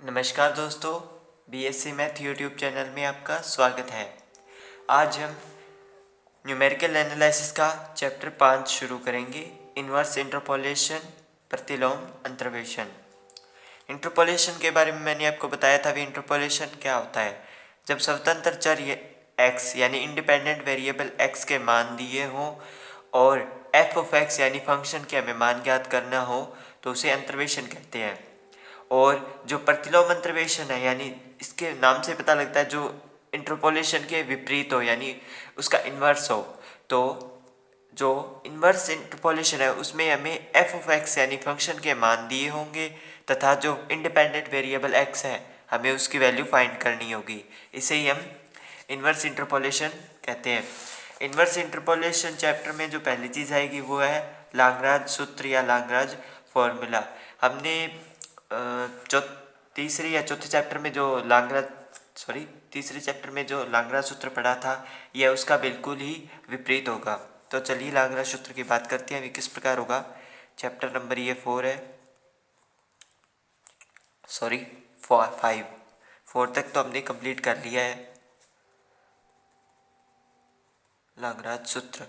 नमस्कार दोस्तों, BSc math YouTube channel में आपका स्वागत है। आज हम न्यूमेरिकल एनालिसिस का चैप्टर 5 शुरू करेंगे। इन्वर्स इंटरपोलेशन, प्रतिलोम अंतर्वेशन। इंटरपोलेशन के बारे में मैंने आपको बताया था। भी इंटरपोलेशन क्या होता है? जब स्वतंत्र चर x यानी इंडिपेंडेंट वेरिएबल x के मान दिए हों और f ऑफ x यानी फंक्शन के हमें मान ज्ञात करना हो तो उसे अंतर्वेशन कहते हैं। और जो प्रतिलोम अंतर्वेशन है, यानी इसके नाम से पता लगता है जो इंटरपोलेशन के विपरीत हो, यानी उसका इन्वर्स हो। तो जो इन्वर्स इंटरपोलेशन है उसमें हमें f ऑफ x यानी फंक्शन के मान दिए होंगे तथा जो इंडिपेंडेंट वेरिएबल x है हमें उसकी वैल्यू फाइंड करनी होगी। इसे ही हम इन्वर्स इंटरपोलेशन कहते हैं। इन्वर्स इंटरपोलेशन चैप्टर में जो पहली चीज़ आएगी वो है लाग्रांज सूत्र या लाग्रांज फॉर्मूला। हमने तीसरे या चौथे चैप्टर में जो तीसरे चैप्टर में जो लाग्रांज सूत्र पढ़ा था यह उसका बिल्कुल ही विपरीत होगा। तो चलिए लाग्रांज सूत्र की बात करते हैं। किस प्रकार होगा? चैप्टर नंबर ये 4 है, 4 तक तो हमने कंप्लीट कर लिया है। लाग्रांज सूत्र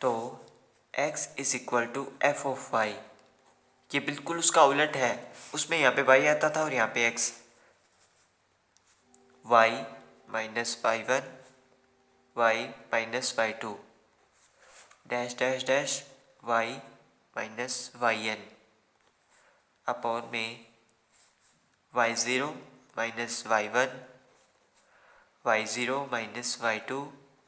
तो x is equal to F of Y, ये बिल्कुल उसका उलट है। उसमें यहाँ पे y आता था और यहाँ पे x। y minus y1 y minus y2 dash dash dash y minus yn upon में y0 minus y1 y0 minus y2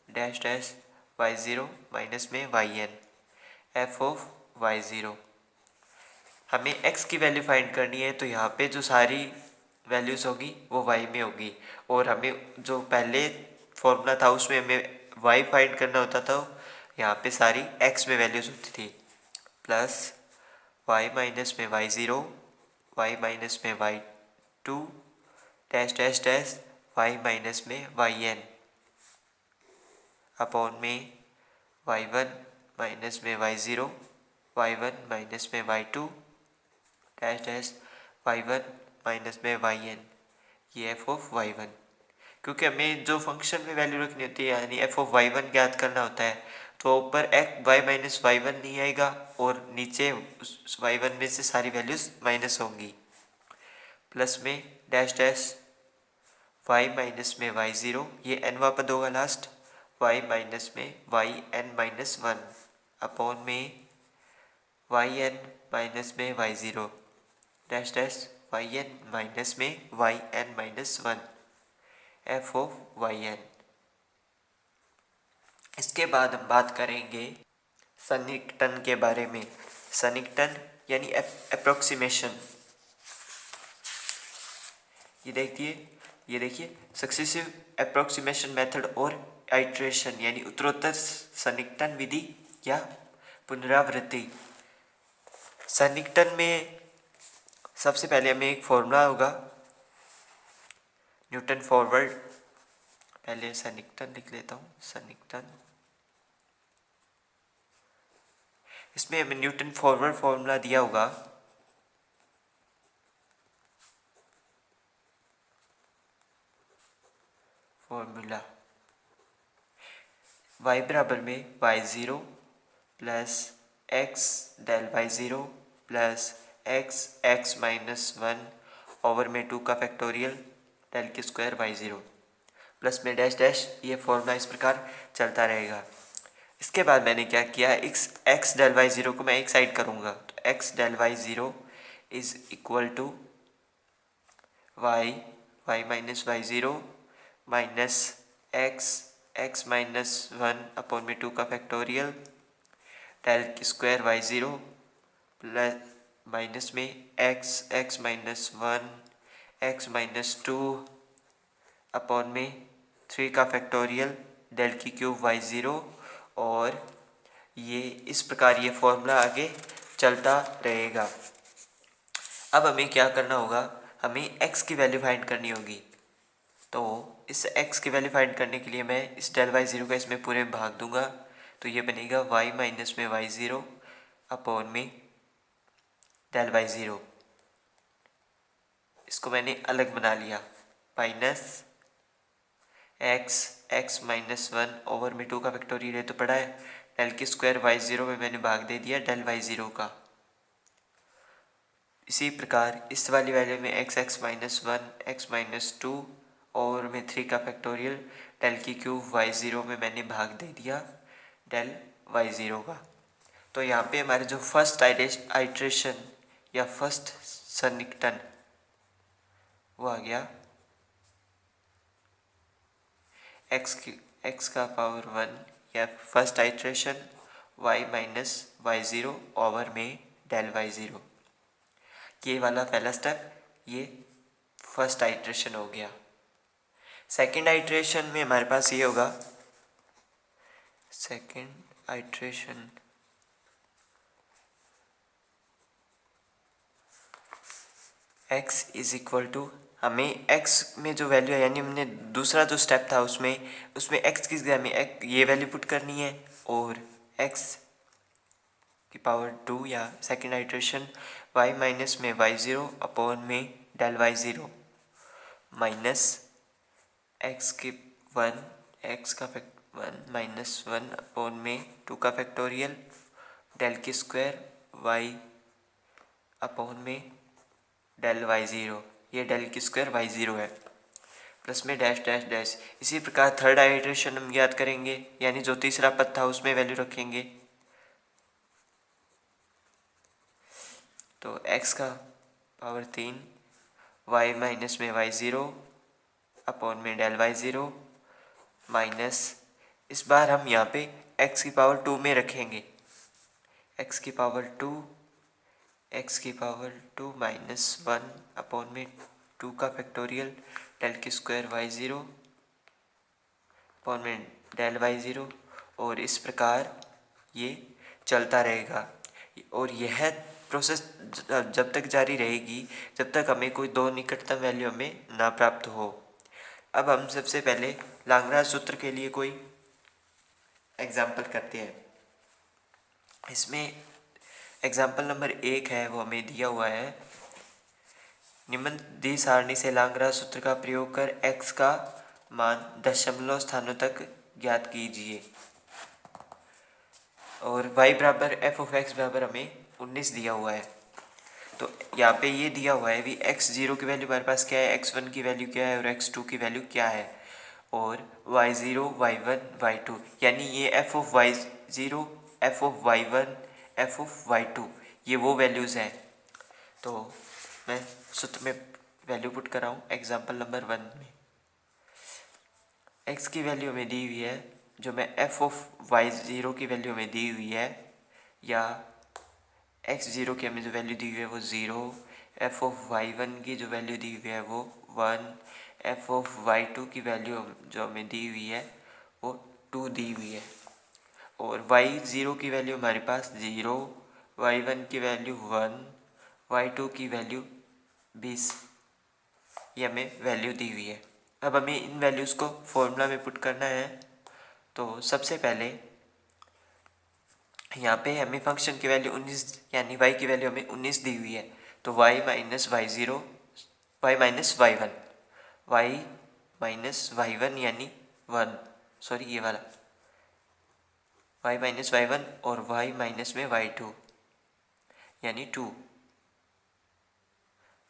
dash dash y0 minus में yn f ऑफ y0। हमें x की वैल्यू फाइंड करनी है तो यहाँ पे जो सारी वैल्यूज़ होगी वो y में होगी, और हमें जो पहले फॉर्मूला था उसमें हमें y फाइंड करना होता था, यहाँ पे सारी x में वैल्यूज़ होती थी। प्लस y माइनस में y0 y माइनस में y2 dash dash dash y minus में yn अपॉन में y1 माइनस में y0 y1 माइनस में y2 dash dash y1 minus में yn, ये f ऑफ y1। क्योंकि हमें जो फंक्शन में वैल्यू रखनी होती है यानी f ऑफ y1 ज्ञात करना होता है, तो ऊपर y माइनस y1 नहीं आएगा और नीचे उस y1 में से सारी वैल्यूज़ माइनस होंगी। प्लस में डैश डैश y माइनस में y0, ये nवा पद होगा लास्ट, y माइनस में yn माइनस 1 अपॉन में yn माइनस में y0 dash dash yn minus में yn minus 1 f of yn। इसके बाद हम बात करेंगे सन्निकटन के बारे में। सन्निकटन यानी अप्रोक्सीमेशन। ये देखिए सक्सेसिव अप्रोक्सीमेशन मेथड और आइट्रेशन यानी उत्तरोत्तर सन्निकटन विधि या पुनरावृत्ति। सन्निकटन में सबसे पहले हमें एक फॉर्मूला होगा न्यूटन फॉरवर्ड। पहले सन्निकटन लिख लेता हूँ। सन्निकटन, इसमें हमें न्यूटन फॉरवर्ड फॉर्मूला दिया होगा फॉर्मूला y बराबर में y0 plus x del y0 plus x minus 1 over में 2 का फैक्टोरियल डेल की स्क्वायर y0 प्लस में डैश डैश, ये फॉर्मूला इस प्रकार चलता रहेगा। इसके बाद मैंने क्या किया, x डेल y0 को मैं एक साइड करूँगा, तो x del y0 is equal to y minus y0 minus x minus 1 upon में 2 का फैक्टोरियल डेल की स्क्वायर y0 प्लस माइनस में x minus 1 x minus 2 upon में 3 का फैक्टोरियल डेल की क्यूब y0, और ये इस प्रकार ये फॉर्मूला आगे चलता रहेगा। अब हमें क्या करना होगा, हमें x की वैल्यू फाइंड करनी होगी। तो इस x की वैल्यू फाइंड करने के लिए मैं इस डेल y0 का इसमें पूरे में भाग दूंगा, तो ये बनेगा y माइनस में y0 अपॉन में डेल वाई ज़ीरो, इसको मैंने अलग बना लिया, minus x minus one over में 2 का फैक्टोरियल है तो पड़ा है, डेल की स्क्वायर वाई ज़ीरो में मैंने भाग दे दिया डेल वाई ज़ीरो का। इसी प्रकार इस वाली वैल्यू में x minus one x minus two over में 3 का फैक्टोरियल डेल की क्यूब वाई ज़ीरो में मैंने भाग दे दिया डेल वाई ज़ीरो का। तो यहाँ पे हमारे जो फर्स्ट आइट्रेशन या फर्स्ट सन्निकटन वो आ गया एक्स का पावर वन या first iteration Y minus Y zero over में डेल वाई ज़ीरो। ये वाला पहला स्टेप, ये फर्स्ट आइट्रेशन हो गया। सेकंड आइट्रेशन में हमारे पास ये होगा, second iteration x is equal to, हमें x में जो वैल्यू है यानी हमने दूसरा जो स्टेप था उसमें x की जगह हमें ये वैल्यू पुट करनी है और x की पावर टू या सेकंड आइट्रेशन y माइनस में वाई ज़ीरो अपॉन में del Y zero minus X की वन एक्स का वन माइनस वन अपॉन में टू का फैक्टोरियल डेल की स्क्वायर वाई अपॉन में डेल वाई ज़ीरो, ये डेल की स्क्वायर वाई ज़ीरो है, प्लस में डैश डैश डैश। इसी प्रकार थर्ड आइट्रेशन हम याद करेंगे, यानी जो तीसरा पद था उसमें वैल्यू रखेंगे। तो x का पावर तीन y माइनस में वाई ज़ीरो अपॉन में डेल वाई ज़ीरो माइनस, इस बार हम यहाँ पे x की पावर टू में रखेंगे, x की power two minus one upon में टू का फैक्टोरियल डेल की स्क्वायर वाई ज़ीरो अपॉन में डेल वाई ज़ीरो, और इस प्रकार ये चलता रहेगा और यह प्रोसेस जब तक जारी रहेगी जब तक हमें कोई दो निकटतम वैल्यू हमें ना प्राप्त हो। अब हम सबसे पहले लाग्रांज सूत्र के लिए कोई एग्जाम्पल करते हैं। इसमें एग्जाम्पल नंबर 1 है, वो हमें दिया हुआ है, निम्न दी सारणी से लाग्रांज सूत्र का प्रयोग कर x का मान दशमलव स्थानों तक ज्ञात कीजिए और y बराबर f ऑफ x बराबर हमें 19 दिया हुआ है। तो यहाँ पे ये दिया हुआ है भी x0 की वैल्यू हमारे पास क्या है, x1 की वैल्यू क्या है और x2 की वैल्यू क्या है, और y0 y1 y2 यानी ये f of y0 f of y1 f of y2 ये वो वैल्यूज़ हैं। तो मैं सूत्र में वैल्यू पुट कर रहा हूँ एग्जाम्पल नंबर 1 में। x की वैल्यू हमें दी हुई है, जो मैं f ऑफ y0 की वैल्यू हमें दी हुई है, या x0 की हमें जो वैल्यू दी हुई है वो 0, f ऑफ y1 की जो वैल्यू दी हुई है वो 1, f ऑफ y2 की वैल्यू जो हमें दी हुई है वो 2 दी हुई है, और y0 की वैल्यू हमारे पास 0, y1 की वैल्यू 1, y2 की वैल्यू 20, ये हमें वैल्यू दी हुई है। अब हमें इन वैल्यूज़ को फॉर्मूला में पुट करना है। तो सबसे पहले यहाँ पे हमें फंक्शन की वैल्यू 19 यानी y की वैल्यू हमें 19 दी हुई है, तो y minus Y zero Y minus Y one Y minus Y one यानी 1, सॉरी ये वाला y माइनस वाई वन और y माइनस में वाई टू यानी 2,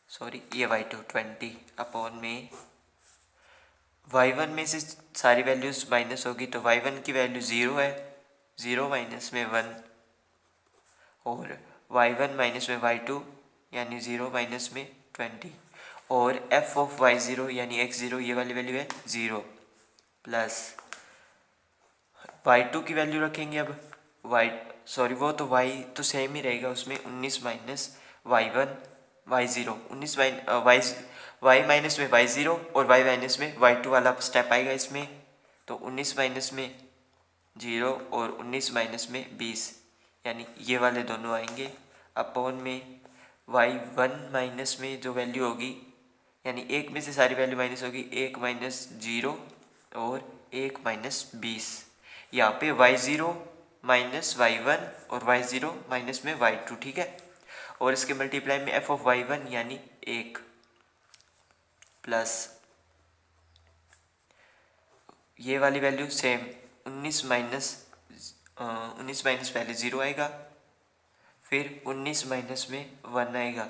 सॉरी ये वाई टू 20 अपॉन में y1 में से सारी वैल्यूज़ माइनस होगी तो y1 की वैल्यू 0 है, 0 माइनस में 1, और y1 माइनस में y2 यानी 0 माइनस में 20, और f ऑफ y0 यानी x0 ये वाली वैल्यू है 0, प्लस y2 की वैल्यू रखेंगे। अब वो तो y तो सेम ही रहेगा, उसमें 19 minus y1 y0 19 y minus में y0 और y माइनस में y2 वाला स्टेप आएगा इसमें, तो 19 माइनस में 0 और 19 माइनस में 20 यानी ये वाले दोनों आएंगे, अपॉन में y1 माइनस में जो वैल्यू होगी यानी एक में से सारी वैल्यू माइनस होगी, 1 माइनस 0 और 1 माइनस 20, यहाँ पे y0 माइनस y1 और y0 माइनस में y2, ठीक है। और इसके मल्टीप्लाई में एफ ऑफ वाई वन यानी 1 प्लस ये वाली वैल्यू सेम 19 माइनस पहले 0 आएगा, फिर 19 माइनस में 1 आएगा,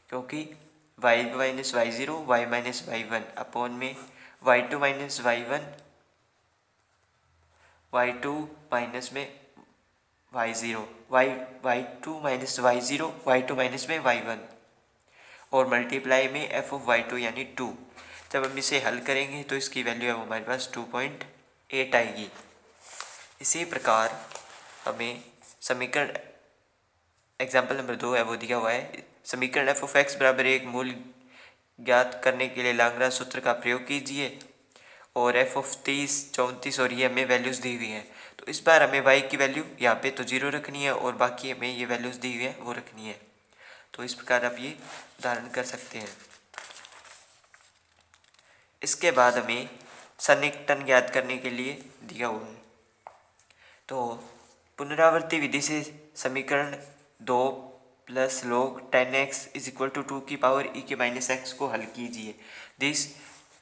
क्योंकि y minus Y zero Y minus Y one upon में y2 minus Y one y2 minus में Y zero y2 minus Y zero y2 minus में वाई वन और मल्टीप्लाई में एफ ऑफ y2 यानी 2। जब हम इसे हल करेंगे तो इसकी वैल्यू है वो हमारे पास 2.8 आएगी। इसी प्रकार हमें समीकरण एग्जाम्पल नंबर 2 है वो दिया हुआ है। समीकरण एफ ऑफ एक्स बराबर 1 मूल ज्ञात करने के लिए लाग्रांज सूत्र का प्रयोग कीजिए और एफ ऑफ 30, 34 और ये हमें वैल्यूज़ दी हुई हैं। तो इस बार हमें y की वैल्यू यहाँ पे तो 0 रखनी है और बाकी हमें ये वैल्यूज़ दी हुई है वो रखनी है। तो इस प्रकार आप ये उदाहरण कर सकते हैं। इसके बाद हमें सन्निकटन ज्ञात करने के लिए दिया हुआ है। तो पुनरावृत्ति विधि से समीकरण 2 plus log 10x is equal to 2 की पावर e के माइनस एक्स को हल कीजिए।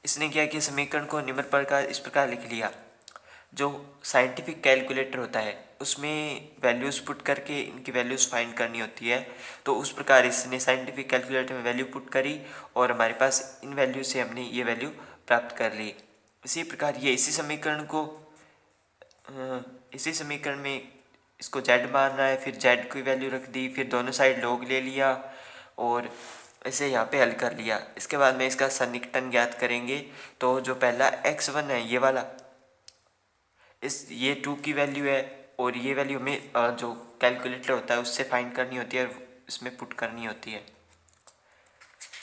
इसने क्या किया, समीकरण को निम्न प्रकार इस प्रकार लिख लिया। जो साइंटिफिक कैलकुलेटर होता है उसमें वैल्यूज़ पुट करके इनकी वैल्यूज़ फाइंड करनी होती है, तो उस प्रकार इसने साइंटिफिक कैलकुलेटर में वैल्यू पुट करी और हमारे पास इन वैल्यू से हमने ये वैल्यू प्राप्त कर ली। इसी प्रकार ये इसी समीकरण में इसको z मानना है, फिर z की वैल्यू रख दी, फिर दोनों साइड log ले लिया और इसे यहाँ पे हल कर लिया। इसके बाद में इसका सन्निकटन ज्ञात करेंगे। तो जो पहला x1 है ये वाला, ये 2 की वैल्यू है और ये वैल्यू हमें जो कैलकुलेटर होता है उससे फाइंड करनी होती है और इसमें पुट करनी होती है।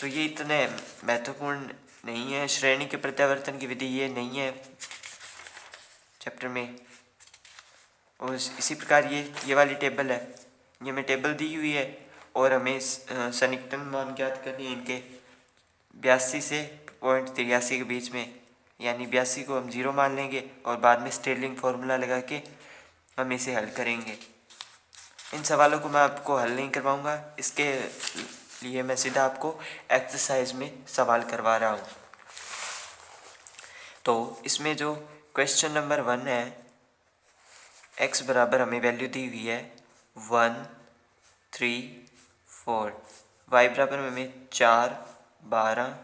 तो ये इतने महत्वपूर्ण नहीं है, श्रेणी के प्रत्यावर्तन की विधि ये नहीं है चैप्टर में। और इसी प्रकार ये वाली टेबल है, ये हमें टेबल दी हुई है और हमें सन्निकटन मान ज्ञात करनी है इनके 82 से 0.83 के बीच में, यानी 82 को हम 0 मान लेंगे और बाद में स्टेरलिंग फार्मूला लगा के हम इसे हल करेंगे। इन सवालों को मैं आपको हल नहीं करवाऊँगा, इसके लिए मैं सीधा आपको एक्सरसाइज में सवाल करवा रहा हूँ। तो इसमें जो क्वेश्चन नंबर 1 है, x बराबर हमें वैल्यू दी हुई है 1, 3, 4, y बराबर हमें 4, 12,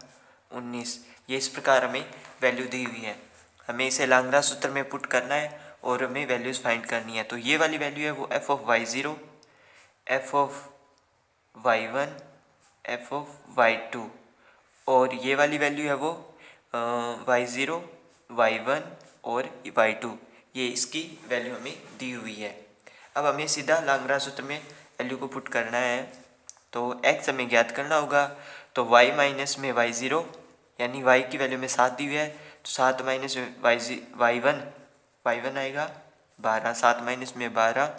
19, ये इस प्रकार हमें वैल्यू दी हुई है। हमें इसे लाग्रांज सूत्र में पुट करना है और हमें वैल्यूज़ फाइंड करनी है। तो ये वाली वैल्यू है वो F of Y zero, F of Y one, F of Y two, और ये वाली वैल्यू है वो वाई ज़ीरो, वाई वन और वाई टू, ये इसकी वैल्यू हमें दी हुई है। अब हमें सीधा लाग्रांज सूत्र में वैल्यू को पुट करना है। तो x हमें ज्ञात करना होगा। तो y माइनस में वाई ज़ीरो यानी y की वैल्यू में 7 दी हुई है, तो 7 माइनस में वाई वन आएगा 12, 7 माइनस में 12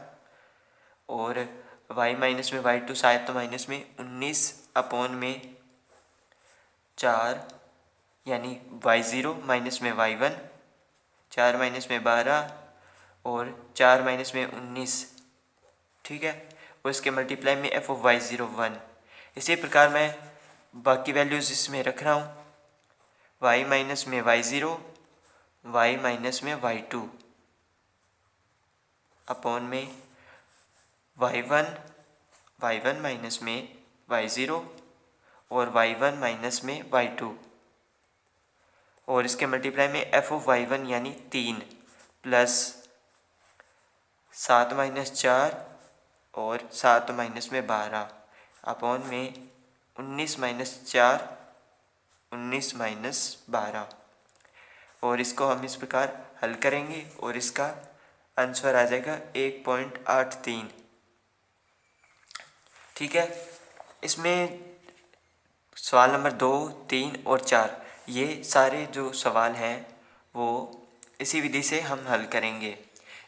और y माइनस में वाई टू 7 माइनस में 19 अपॉन में 4 यानी वाई ज़ीरो माइनस में वाई वन, 4 माइनस में 12 और 4 माइनस में 19, ठीक है। और इसके मल्टीप्लाई में एफ ऑफ वाई ज़ीरो 1। इसी प्रकार मैं बाकी वैल्यूज़ इसमें रख रहा हूँ, y माइनस में वाई ज़ीरो, y माइनस में वाई टू अपॉन में वाई वन माइनस में वाई ज़ीरो और वाई वन माइनस में वाई टू, और इसके मल्टीप्लाई में एफ ऑफ वाई वन यानी 3 प्लस 7 माइनस 4 और 7 माइनस में 12 अपॉन में 19 माइनस 4, 19 माइनस 12, और इसको हम इस प्रकार हल करेंगे और इसका आंसर आ जाएगा 1.83, ठीक है। इसमें सवाल नंबर 2, 3 और 4 ये सारे जो सवाल हैं वो इसी विधि से हम हल करेंगे।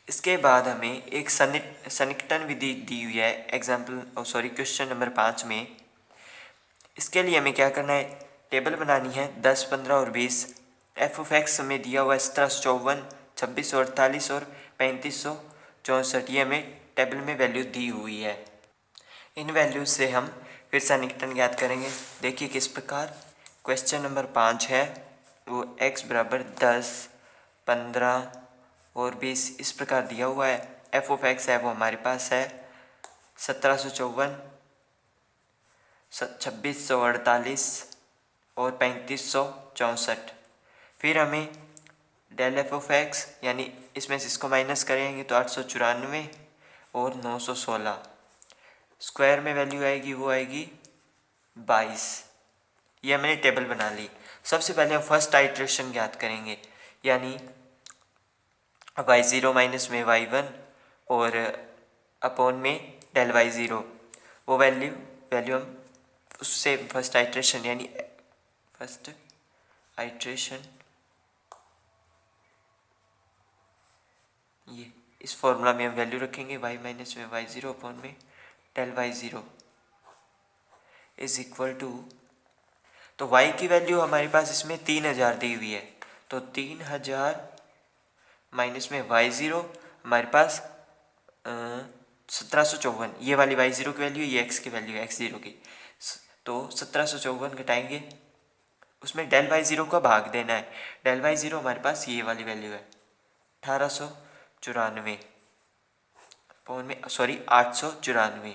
इसके बाद हमें एक सन्निकटन विधि दी हुई है क्वेश्चन नंबर 5 में। इसके लिए हमें क्या करना है, टेबल बनानी है 10, 15 और 20। एफ ऑफ एक्स हमें दिया हुआ है 1754, 2648 और 3564, ये हमें टेबल में वैल्यू दी हुई है। इन वैल्यूज से हम फिर सन्निकटन ज्ञात करेंगे। देखिए किस प्रकार। क्वेश्चन नंबर 5 है, वो x बराबर 10, 15 और 20 इस प्रकार दिया हुआ है। एफ ऑफ एक्स है वो हमारे पास है 1754, 2648 और 3564। फिर हमें डेल एफ ऑफ एक्स यानी इसमें से इसको माइनस करेंगे तो 894 और 916। स्क्वायर में वैल्यू आएगी वो आएगी 22। ये मैंने टेबल बना ली। सबसे पहले हम फर्स्ट आइट्रेशन ज्ञात करेंगे, यानी y0 माइनस में y1 और अपॉन में डेल y0। वो वैल्यू हम उससे फर्स्ट आइट्रेशन यानी फर्स्ट आइट्रेशन ये इस फॉर्मूला में हम वैल्यू रखेंगे y माइनस में y0 अपॉन में del y0 is equal to, तो y की वैल्यू हमारे पास इसमें 3000 दी हुई है, तो 3000 माइनस में y0 हमारे पास 1754। ये वाली y0 की वैल्यू, ये x की वैल्यू है x0 की, तो 1754 घटाएंगे, उसमें डेल y0 का भाग देना है। डेल y0 हमारे पास ये वाली वैल्यू है 1894 पौन में 894।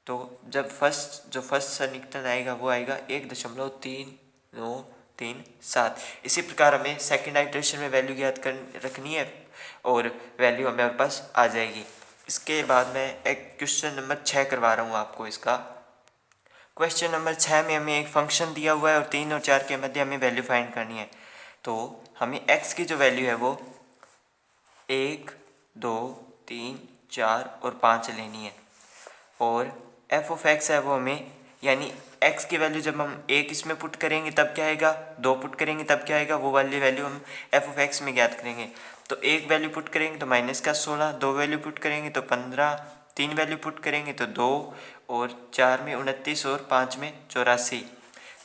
तो जब फर्स्ट सन्निकटन आएगा वो आएगा 1.3937। इसी प्रकार हमें सेकंड आइट्रेशन में वैल्यू ज्ञात कर रखनी है और वैल्यू हमारे पास आ जाएगी। इसके बाद मैं एक क्वेश्चन नंबर 6 करवा रहा हूँ आपको। इसका क्वेश्चन नंबर 6 में हमें एक फंक्शन दिया हुआ है और 3 और 4 के मध्य हमें वैल्यू फाइंड करनी है। तो हमें x की जो वैल्यू है वो 1, 2, 3, 4 और 5 लेनी है, और एफ ऑफ एक्स है वो हमें, यानी x की वैल्यू जब हम 1 इसमें पुट करेंगे तब क्या आएगा, 2 पुट करेंगे तब क्या आएगा, वो वाली वैल्यू हम एफ ऑफ एक्स में ज्ञात करेंगे। तो 1 वैल्यू पुट करेंगे तो माइनस का 16, 2 वैल्यू पुट करेंगे तो 15, 3 वैल्यू पुट करेंगे तो 2, और 4 में 29 और 5 में 84,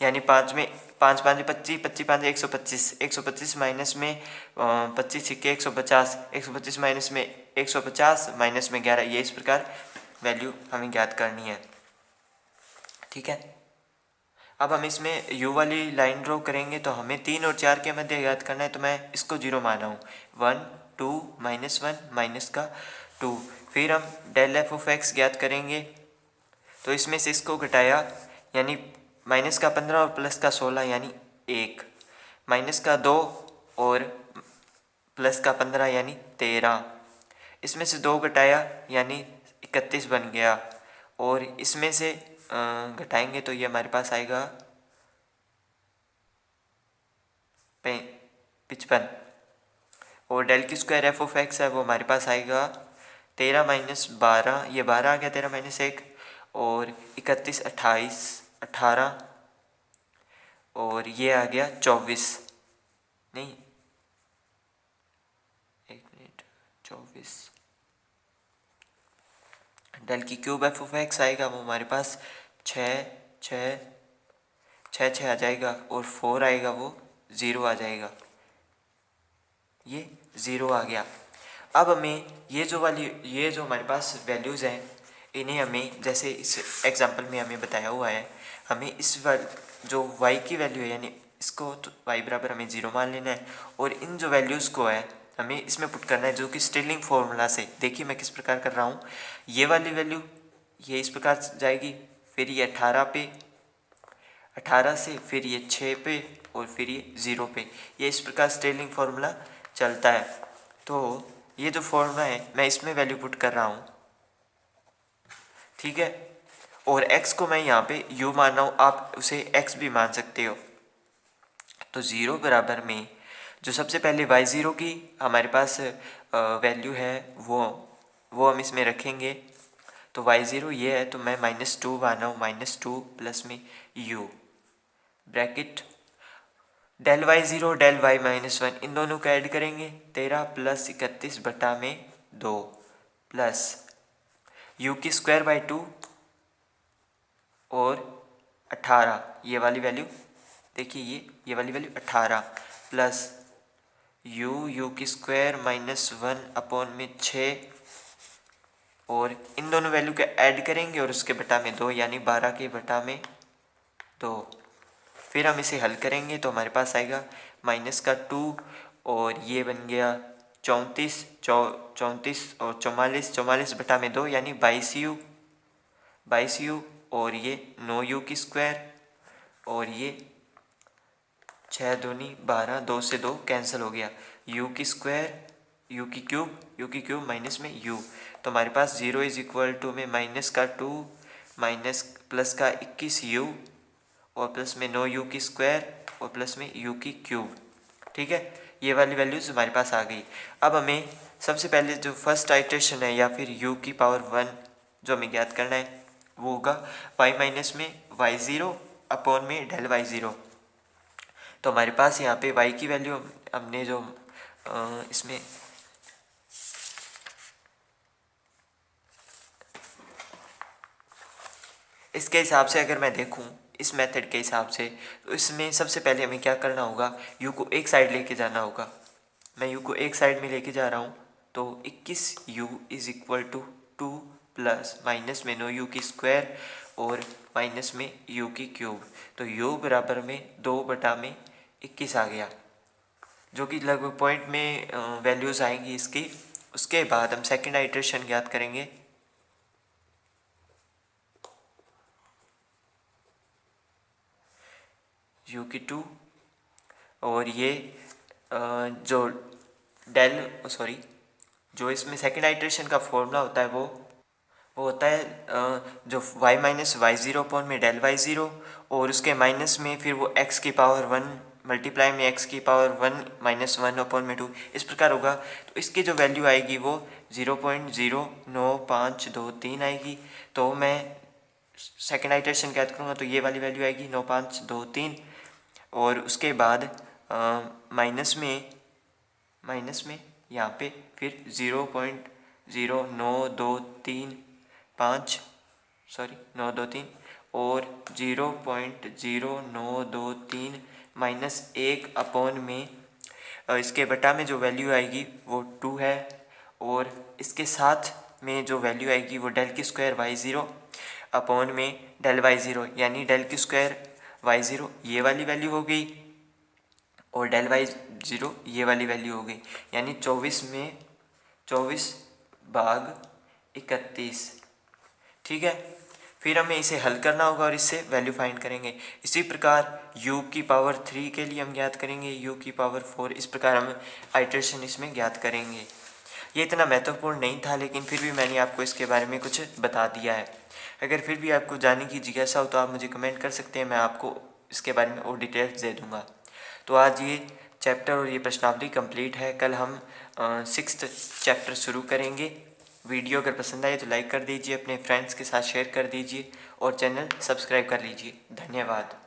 यानी 5 में 5 5 25, 25 5 125, 125 माइनस में 25 सिक्के 150, 125 माइनस में 150 माइनस में 11। ये इस प्रकार वैल्यू हमें ज्ञात करनी है। ठीक है, अब हम इसमें u वाली लाइन ड्रॉ करेंगे तो हमें 3 और 4 के मध्य ज्ञात करना है, तो मैं इसको 0 माना हूँ। 1 2 -1 माइनस का 2। फिर हम डेल एफ ऑफ एक्स ज्ञात करेंगे, तो इसमें से इसको घटाया, यानी माइनस का 15 और प्लस का 16 यानी 1, माइनस का 2 और प्लस का 15 यानी 13, इसमें से 2 घटाया यानी 31 बन गया, और इसमें से घटाएंगे तो ये हमारे पास आएगा 55, और डेल की स्क्वायर एफ ऑफ एक्स है वो हमारे पास आएगा 13 माइनस 12, ये 12 आ गया, 13 माइनस 1 और 31 28 18, और ये आ गया 24, नहीं 1 मिनट 24। डेल की क्यूब एफ ऑफ एक्स आएगा वो हमारे पास 6 6 6 6 आ जाएगा, और 4 आएगा वो 0 आ जाएगा, ये 0 आ गया। अब हमें ये जो हमारे पास वैल्यूज़ हैं, इन्हें हमें जैसे इस एग्जांपल में हमें बताया हुआ है, हमें इस जो y की वैल्यू है, यानी इसको तो y बराबर हमें 0 मान लेना है, और इन जो वैल्यूज़ को है हमें इसमें पुट करना है, जो कि स्टेलिंग फार्मूला से। देखिए मैं किस प्रकार कर रहा हूँ। ये वाली वैल्यू ये इस प्रकार जाएगी, फिर ये 18 पे, 18 से फिर ये 6 पे, और फिर ये 0 पे। ये इस प्रकार स्टेलिंग फार्मूला चलता है। तो ये जो फॉर्मूला है मैं इसमें वैल्यू पुट कर रहा हूँ, ठीक है, और x को मैं यहाँ पे u मान रहा हूँ, आप उसे x भी मान सकते हो। तो 0 बराबर में जो सबसे पहले y0 की हमारे पास वैल्यू है वो हम इसमें रखेंगे। तो y0 ये है, तो मैं -2 मान रहा हूँ, -2 प्लस में u bracket del y0 del y -1, इन दोनों को ऐड करेंगे, 13 प्लस 31 बटा में 2 प्लस u की स्क्वायर बाई 2 और 18, ये वाली वैल्यू देखिए, ये वाली वैल्यू 18 प्लस u की स्क्वायर -1 अपॉन में 6 और इन दोनों वैल्यू के ऐड करेंगे और उसके बटा में 2 यानी 12 के बटा में 2। फिर हम इसे हल करेंगे तो हमारे पास आएगा माइनस का 2 और ये बन गया 34 और 44 बटा में 2 यानी 22u और ये 9u की स्क्वायर और ये 6 दूनी 12, 2 से 2 कैंसिल हो गया, u की स्क्वायर u की क्यूब माइनस में u। तो हमारे पास 0 इज इक्वल टू में माइनस का 2 माइनस प्लस का 21u और प्लस में 9u की स्क्वायर और प्लस में u की क्यूब। ठीक है, ये वाली वैल्यूज़ हमारे पास आ गई। अब हमें सबसे पहले जो फर्स्ट आइटरेशन है या फिर u की पावर 1 जो हमें ज्ञात करना है वो होगा y माइनस में y0 अपॉन में डेल y0। तो हमारे पास यहाँ पे y की वैल्यू हमने जो इसमें इसके हिसाब से अगर मैं देखूँ इस मेथड के हिसाब से तो इसमें सबसे पहले हमें क्या करना होगा, u को एक साइड लेके जाना होगा। मैं u को एक साइड में लेके जा रहा हूँ तो 21u is equal to 2 plus minus में 9u की स्क्वायर और माइनस में u की क्यूब। तो u बराबर में 2 बटा में 21 आ गया, जो कि लगभग पॉइंट में वैल्यूज़ आएंगी इसकी। उसके बाद हम सेकेंड आइटरेशन ज्ञात करेंगे। u की 2 और ये जो जो इसमें सेकेंड आइटरेशन का फॉर्मूला होता है वो होता है जो y माइनस y0 अपॉन में डेल y0 और उसके माइनस में फिर वो x की पावर 1 मल्टीप्लाई में x की पावर 1 माइनस 1 अपॉन में 2 इस प्रकार होगा। तो इसकी जो वैल्यू आएगी वो 0.09523 आएगी। तो मैं सेकेंड आइटरेशन ज्ञात करूँगा तो ये वाली वैल्यू आएगी 9523 और उसके बाद माइनस में यहाँ पे फिर 0.09235 और 0.0923 माइनस 1 अपॉन में इसके बटा में जो वैल्यू आएगी वो 2 है और इसके साथ में जो वैल्यू आएगी वो डेल की स्क्वायर y0 अपॉन में डेल y0 यानी डेल की स्क्वायर y0 ये वाली वैल्यू हो गई और डेल y0 ये वाली वैल्यू हो गई, यानी 24 में 24/31। ठीक है, फिर हमें इसे हल करना होगा और इससे वैल्यू फाइंड करेंगे। इसी प्रकार u की पावर 3 के लिए हम ज्ञात करेंगे, u की पावर 4, इस प्रकार हम आइटरेशन इसमें ज्ञात करेंगे। ये इतना महत्वपूर्ण नहीं था लेकिन फिर भी मैंने आपको इसके बारे में कुछ बता दिया है। अगर फिर भी आपको जानने की जिज्ञासा हो तो आप मुझे कमेंट कर सकते हैं, मैं आपको इसके बारे में और डिटेल्स दे दूँगा। तो आज ये चैप्टर और ये प्रश्नावली कंप्लीट है। कल हम 6th चैप्टर शुरू करेंगे। वीडियो अगर पसंद आए तो लाइक कर दीजिए, अपने फ्रेंड्स के साथ शेयर कर दीजिए और चैनल सब्सक्राइब कर लीजिए। धन्यवाद।